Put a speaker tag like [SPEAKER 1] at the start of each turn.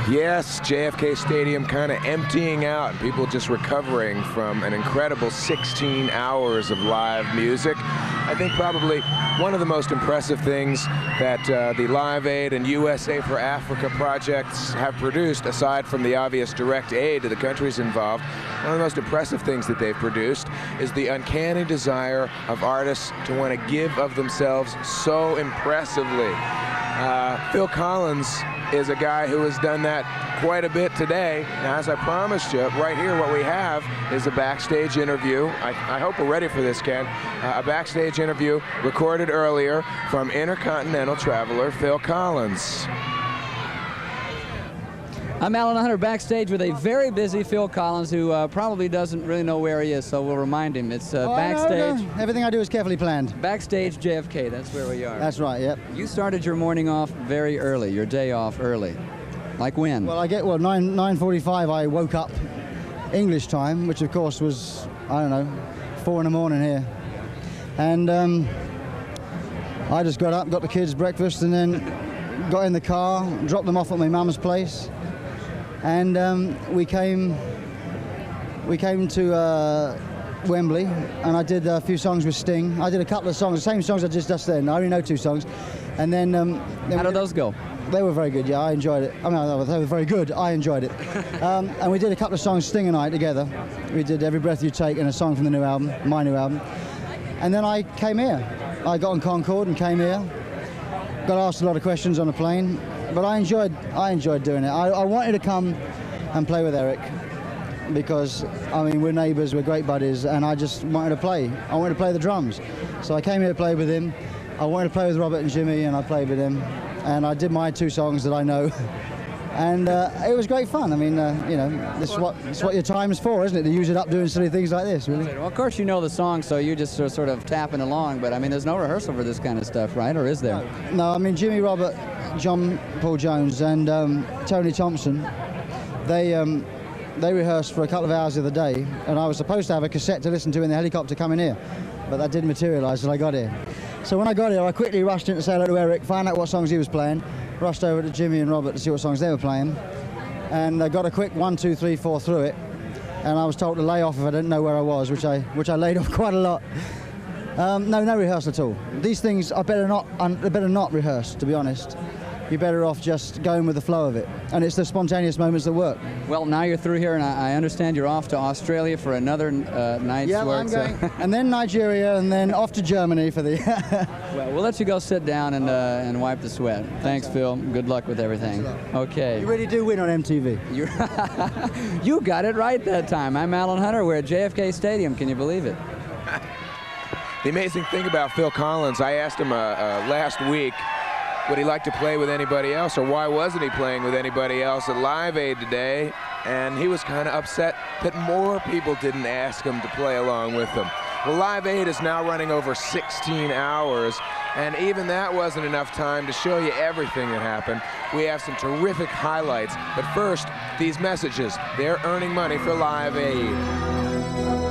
[SPEAKER 1] Yes, JFK Stadium kind of emptying out, and people just recovering from an incredible 16 hours of live music. I think probably one of the most impressive things that the Live Aid and USA for Africa projects have produced, aside from the obvious direct aid to the countries involved, one of the most impressive things that they've produced is the uncanny desire of artists to want to give of themselves so impressively. Phil Collins is a guy who has done that quite a bit today. Now, as I promised you, right here what we have is a backstage interview. I hope we're ready for this, Ken. A backstage interview recorded earlier from Intercontinental Traveler Phil Collins.
[SPEAKER 2] I'm Alan Hunter backstage with a very busy Phil Collins who probably doesn't really know where he is, so we'll remind him. It's backstage.
[SPEAKER 3] No. Everything I do is carefully planned.
[SPEAKER 2] Backstage JFK, that's where we are.
[SPEAKER 3] That's right, yep.
[SPEAKER 2] You started your morning off very early, your day off early. Like when?
[SPEAKER 3] Well, 9:45 I woke up English time, which of course was, I don't know, 4 in the morning here. And I just got up, got the kids breakfast, and then got in the car, dropped them off at my mum's place. And we came to Wembley, and I did a few songs with Sting. I did a couple of songs, the same songs I just then. I only know 2 songs. And then
[SPEAKER 2] how did those go?
[SPEAKER 3] They were very good, yeah, I enjoyed it. I mean, they were very good, I enjoyed it. And we did a couple of songs, Sting and I, together. We did Every Breath You Take and a song from the new album, my new album. And then I came here. I got on Concorde and came here. Got asked a lot of questions on the plane. But I enjoyed doing it. I wanted to come and play with Eric because, I mean, we're neighbours, we're great buddies, and I just wanted to play. I wanted to play the drums. So I came here to play with him. I wanted to play with Robert and Jimmy, and I played with him. And I did my 2 songs that I know. And it was great fun. I mean, you know, this is what your time is for, isn't it? To use it up doing silly things like this, really.
[SPEAKER 2] Well, of course you know the song, so you just are sort of tapping along. But I mean, there's no rehearsal for this kind of stuff, right? Or is there?
[SPEAKER 3] No, I mean, Jimmy, Robert, John Paul Jones, and Tony Thompson, they rehearsed for a couple of hours the other day, and I was supposed to have a cassette to listen to in the helicopter coming here, but that didn't materialise till I got here. So when I got here, I quickly rushed in to say hello to Eric, find out what songs he was playing, rushed over to Jimmy and Robert to see what songs they were playing, and I got a quick 1, 2, 3, 4 through it, and I was told to lay off if I didn't know where I was, which I laid off quite a lot. No rehearsal at all. These things are better not rehearsed, to be honest. You're better off just going with the flow of it. And it's the spontaneous moments that work.
[SPEAKER 2] Well, now you're through here, and I understand you're off to Australia for another night's
[SPEAKER 3] work. Yeah, I'm going. And then Nigeria, and then off to Germany for the...
[SPEAKER 2] Well, we'll let you go sit down and wipe the sweat. Thanks, Phil. Good luck with everything. Okay.
[SPEAKER 3] You really do win on MTV.
[SPEAKER 2] You got it right that time. I'm Alan Hunter. We're at JFK Stadium. Can you believe it?
[SPEAKER 1] The amazing thing about Phil Collins, I asked him last week, would he like to play with anybody else, or why wasn't he playing with anybody else at Live Aid today? And he was kind of upset that more people didn't ask him to play along with them. Well, Live Aid is now running over 16 hours, and even that wasn't enough time to show you everything that happened. We have some terrific highlights, but first, these messages. They're earning money for Live Aid.